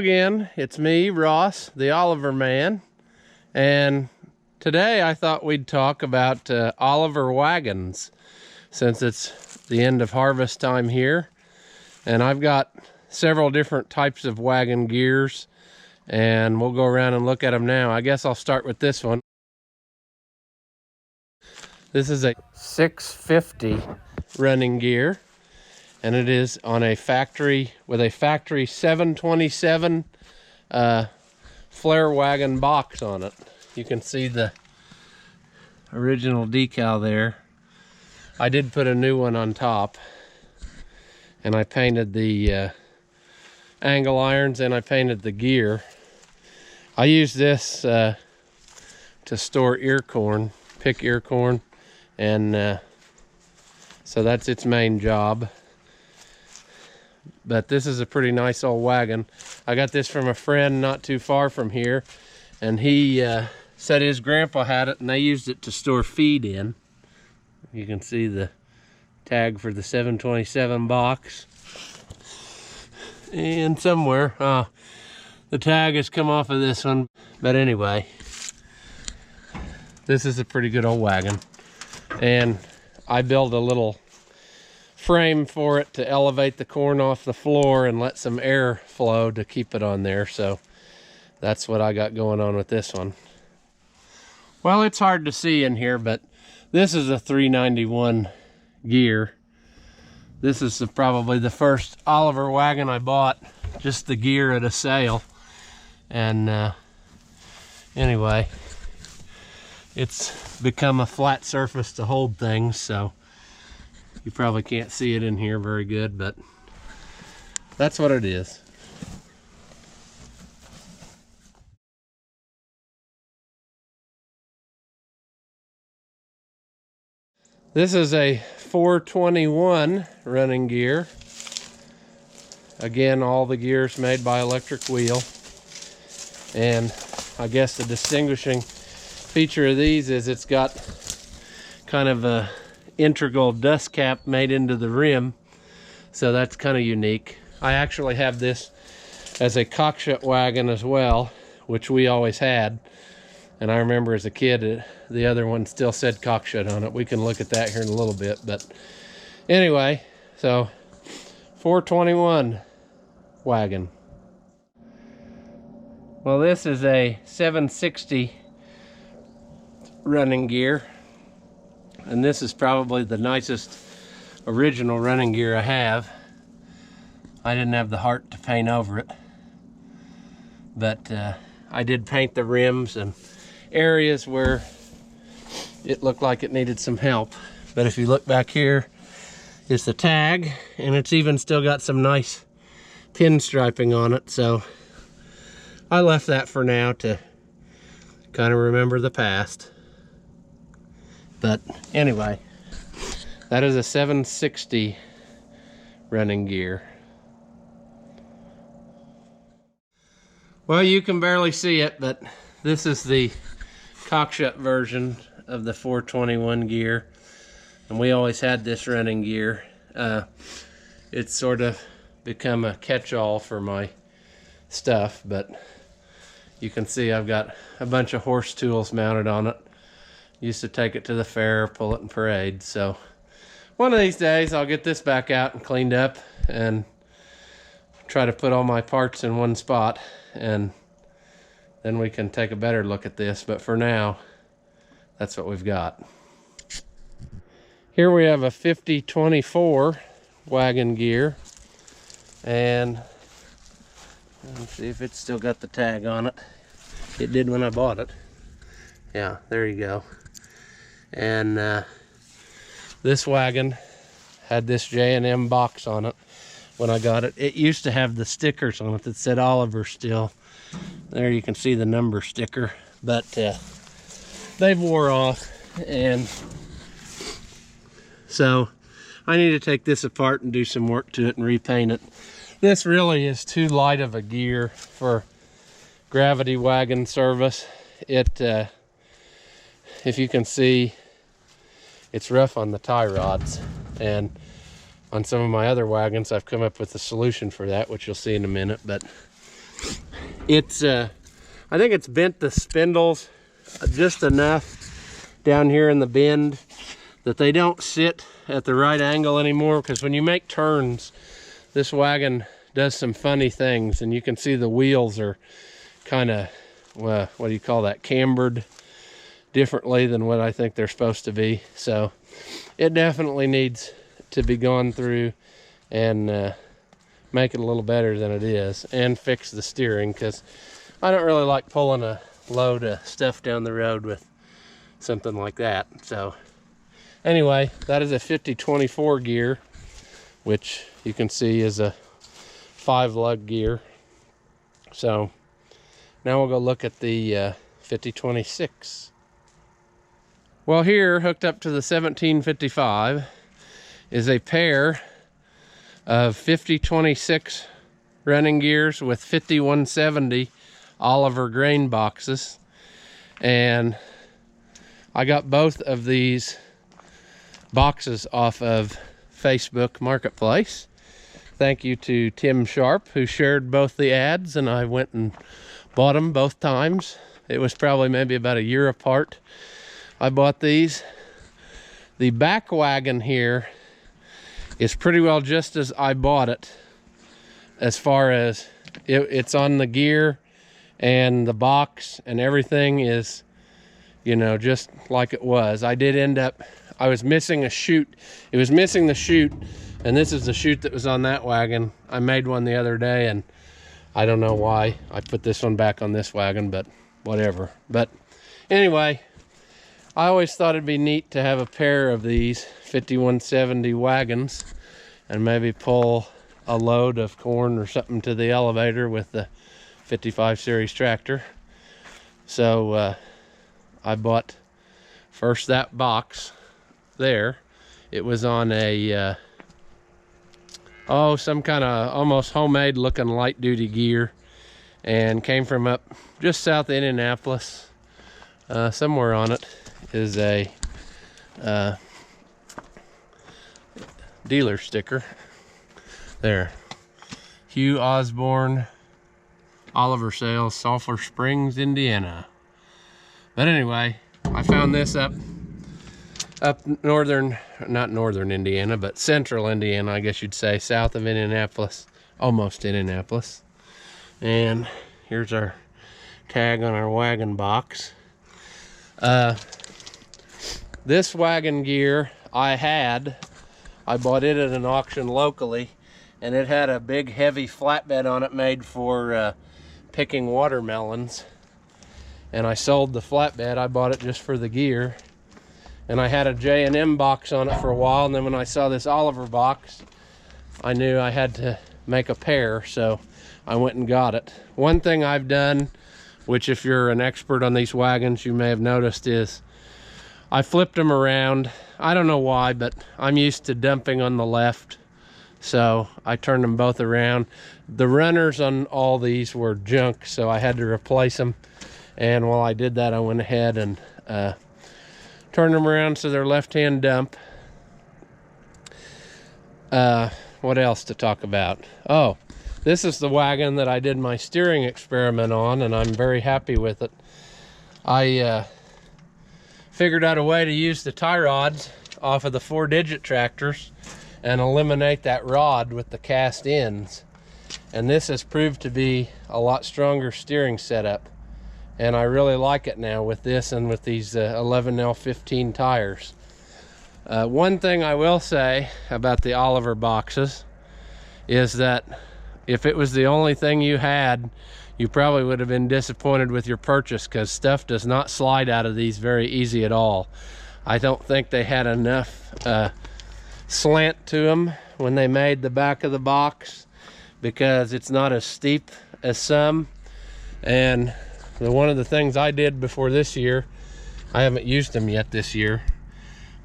again, it's me, Ross, the Oliver Man, and today I thought we'd talk about Oliver wagons, since it's the end of harvest time here, and I've got several different types of wagon gears, and we'll go around and look at them now. I guess I'll start with this one. This is a 650 running gear, and it is on a factory, with a factory 727 flare wagon box on it. You can see the original decal there. I did put a new one on top, and I painted the angle irons, and I painted the gear. I use this to store ear corn, pick ear corn, and so that's its main job. But this is a pretty nice old wagon. I got this from a friend not too far from here, and he said his grandpa had it and they used it to store feed in. You can see the tag for the 727 box. And somewhere, the tag has come off of this one. But anyway, this is a pretty good old wagon. And I built a little frame for it to elevate the corn off the floor and let some air flow to keep it on there. So that's what I got going on with this one. Well, it's hard to see in here, but this is a 391 gear. This is probably the first Oliver wagon I bought, just the gear at a sale. And anyway, it's become a flat surface to hold things, so you probably can't see it in here very good, but that's what it is. This is a 421 running gear. Again, all the gears made by Electric Wheel. And I guess the distinguishing feature of these is it's got kind of a integral dust cap made into the rim, so that's kind of unique. I actually have this as a cockshut wagon as well, which we always had, and I remember as a kid the other one still said cockshut on it. We can look at that here in a little bit, but anyway, so 421 wagon. Well, this is a 760 running gear, and this is probably the nicest original running gear I have. I didn't have the heart to paint over it, but I did paint the rims and areas where it looked like it needed some help. But if you look back here, is the tag, and it's even still got some nice pinstriping on it, so I left that for now to kind of remember the past. But anyway, that is a 760 running gear. Well, you can barely see it, but this is the cockshut version of the 421 gear. And we always had this running gear. It's sort of become a catch-all for my stuff, but you can see I've got a bunch of horse tools mounted on it. Used to take it to the fair, pull it in parade. So one of these days I'll get this back out and cleaned up and try to put all my parts in one spot, and then we can take a better look at this. But for now, that's what we've got. Here we have a 5024 wagon gear, and let's see if it's still got the tag on it. It did when I bought it. Yeah, there you go. And this wagon had this J&M box on it when I got it. It used to have the stickers on it that said Oliver still. There you can see the number sticker, but they've wore off, and so I need to take this apart and do some work to it and repaint it. This really is too light of a gear for gravity wagon service. It if you can see, it's rough on the tie rods, and on some of my other wagons I've come up with a solution for that, which you'll see in a minute. But It's I think it's bent the spindles just enough down here in the bend that they don't sit at the right angle anymore, because when you make turns, this wagon does some funny things, and you can see the wheels are kind of, well, what do you call that, cambered differently than what I think they're supposed to be. So it definitely needs to be gone through and make it a little better than it is, and fix the steering, because I don't really like pulling a load of stuff down the road with something like that. So anyway, that is a 50-24 gear, which you can see is a 5-lug gear. So now we'll go look at the 50-26. Well, here, hooked up to the 1755, is a pair of 50-26 running gears with 5170 Oliver grain boxes. And I got both of these boxes off of Facebook Marketplace. Thank you to Tim Sharp, who shared both the ads, and I went and bought them both times. It was probably maybe about a year apart I bought these. The back wagon here is pretty well just as I bought it, as far as it's on the gear, and the box and everything is, you know, just like it was. I did end up, I was missing a chute. It was missing the chute, and this is the chute that was on that wagon. I made one the other day, and I don't know why I put this one back on this wagon, but whatever. But anyway, I always thought it'd be neat to have a pair of these 5170 wagons and maybe pull a load of corn or something to the elevator with the 55 series tractor. So I bought first that box there. It was on a some kind of almost homemade looking light duty gear, and came from up just south of Indianapolis. Somewhere on it is a dealer sticker there. Hugh Osborne, Oliver Sales, Sulphur Springs, Indiana. But anyway, I found this up northern, not northern Indiana, but central Indiana, I guess you'd say, south of Indianapolis, almost Indianapolis. And here's our tag on our wagon box. This wagon gear I bought it at an auction locally, and it had a big heavy flatbed on it made for picking watermelons. And I sold the flatbed. I bought it just for the gear. And I had a J&M box on it for a while, and then when I saw this Oliver box, I knew I had to make a pair, so I went and got it. One thing I've done, which if you're an expert on these wagons you may have noticed, is I flipped them around. I don't know why, but I'm used to dumping on the left, so I turned them both around. The runners on all these were junk, so I had to replace them. And while I did that, I went ahead and turned them around so they're left-hand dump. What else to talk about? Oh, this is the wagon that I did my steering experiment on, and I'm very happy with it. I figured out a way to use the tie rods off of the 4-digit tractors and eliminate that rod with the cast ends. And this has proved to be a lot stronger steering setup. And I really like it now with this and with these 11L15 tires. One thing I will say about the Oliver boxes is that if it was the only thing you had, you probably would have been disappointed with your purchase, because stuff does not slide out of these very easy at all. I don't think they had enough slant to them when they made the back of the box, because it's not as steep as some. And one of the things I did before this year, I haven't used them yet this year,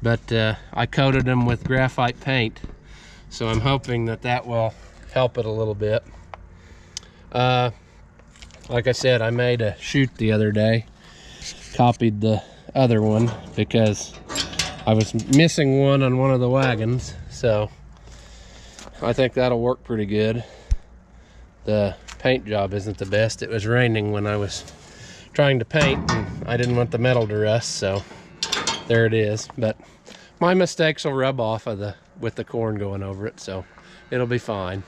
but I coated them with graphite paint, so I'm hoping that that will help it a little bit. Like I said, I made a chute the other day, copied the other one because I was missing one on one of the wagons, so I think that'll work pretty good. The paint job isn't the best. It was raining when I was trying to paint, and I didn't want the metal to rust, so there it is. But my mistakes will rub off with the corn going over it, so it'll be fine.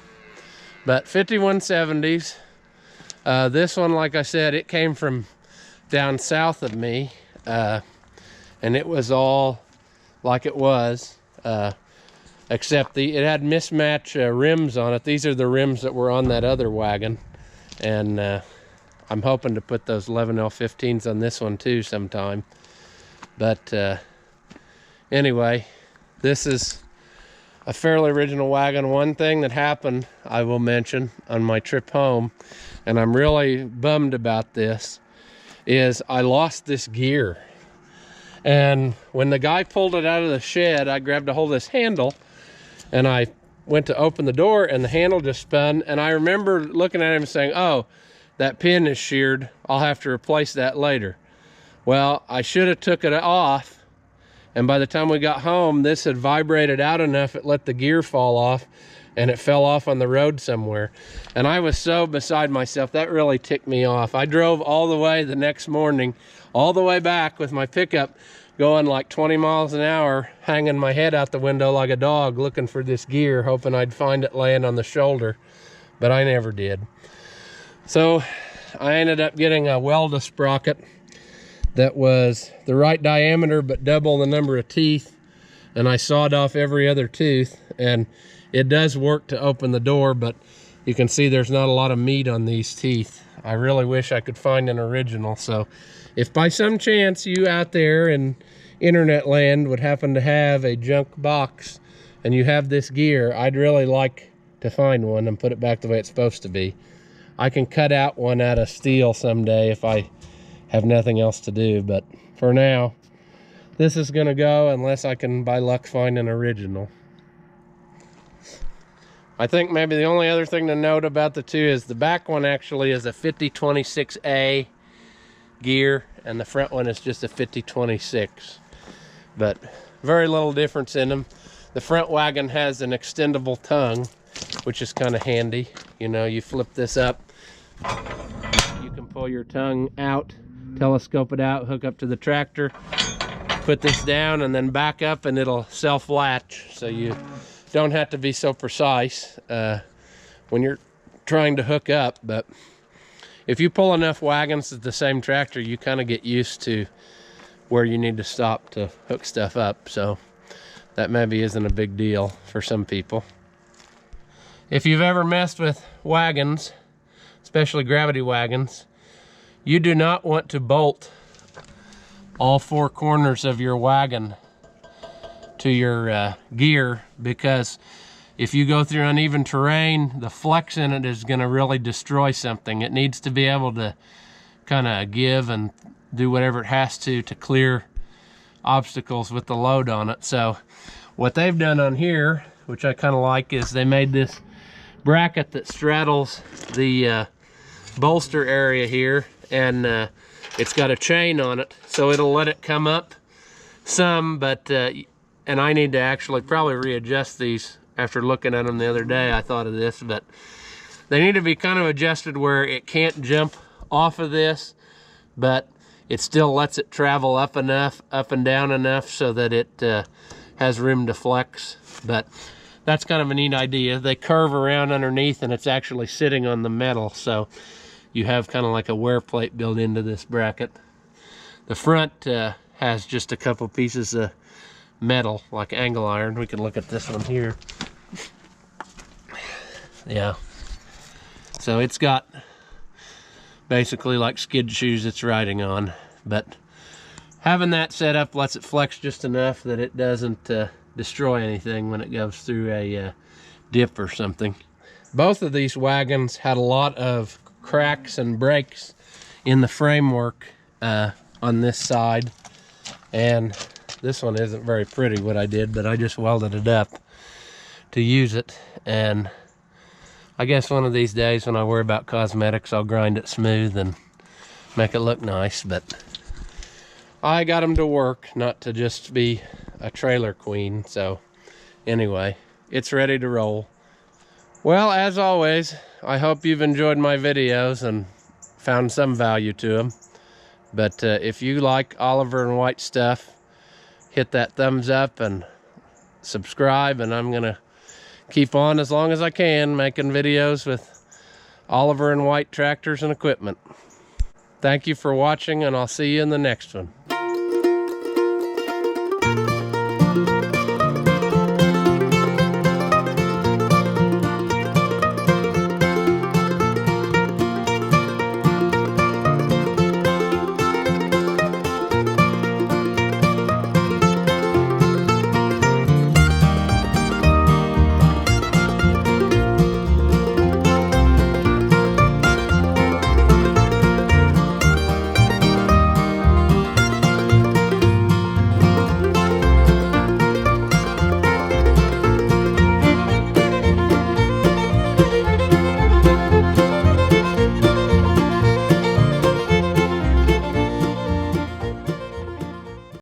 But 5170s. This one, like I said, it came from down south of me, and it was all like it was, except it had mismatch rims on it. These are the rims that were on that other wagon, and I'm hoping to put those 11L15s on this one too sometime. But anyway, this is a fairly original wagon. One thing that happened, I will mention, on my trip home, and I'm really bummed about this, is I lost this gear. And when the guy pulled it out of the shed, I grabbed a hold of this handle, and I went to open the door, and the handle just spun. And I remember looking at him saying, oh, that pin is sheared. I'll have to replace that later. Well, I should have took it off. And by the time we got home, this had vibrated out enough, it let the gear fall off, and it fell off on the road somewhere. And I was so beside myself, that really ticked me off. I drove all the way the next morning, all the way back with my pickup, going like 20 miles an hour, hanging my head out the window like a dog, looking for this gear, hoping I'd find it laying on the shoulder, but I never did. So I ended up getting a welder sprocket that was the right diameter but double the number of teeth, and I sawed off every other tooth, and it does work to open the door, but you can see there's not a lot of meat on these teeth. I really wish I could find an original. So if by some chance you out there in internet land would happen to have a junk box and you have this gear, I'd really like to find one and put it back the way it's supposed to be. I can cut out one out of steel someday if I have nothing else to do, but for now, this is gonna go unless I can by luck find an original. I think maybe the only other thing to note about the two is the back one actually is a 5026A gear, and the front one is just a 5026. But very little difference in them. The front wagon has an extendable tongue, which is kind of handy. You know, you flip this up, you can pull your tongue out, telescope it out, hook up to the tractor, put this down, and then back up, and it'll self-latch, so you don't have to be so precise when you're trying to hook up. But if you pull enough wagons at the same tractor, you kind of get used to where you need to stop to hook stuff up, so that maybe isn't a big deal for some people. If you've ever messed with wagons, especially gravity wagons, you do not want to bolt all four corners of your wagon to your gear, because if you go through uneven terrain, the flex in it is going to really destroy something. It needs to be able to kind of give and do whatever it has to clear obstacles with the load on it. So what they've done on here, which I kind of like, is they made this bracket that straddles the bolster area here, and it's got a chain on it, so it'll let it come up some, but and I need to actually probably readjust these. After looking at them the other day, I thought of this, but they need to be kind of adjusted where it can't jump off of this, but it still lets it travel up enough, up and down enough, so that it has room to flex. But that's kind of a neat idea. They curve around underneath, and it's actually sitting on the metal, so you have kind of like a wear plate built into this bracket. The front has just a couple pieces of metal, like angle iron. We can look at this one here. Yeah. So it's got basically like skid shoes it's riding on, but having that set up lets it flex just enough that it doesn't destroy anything when it goes through a dip or something. Both of these wagons had a lot of cracks and breaks in the framework on this side, and this one isn't very pretty what I did, but I just welded it up to use it. And I guess one of these days when I worry about cosmetics, I'll grind it smooth and make it look nice. But I got them to work, not to just be a trailer queen. So anyway, it's ready to roll. Well, as always, I hope you've enjoyed my videos and found some value to them. But if you like Oliver and White stuff, hit that thumbs up and subscribe, and I'm gonna keep on as long as I can making videos with Oliver and White tractors and equipment. Thank you for watching, and I'll see you in the next one.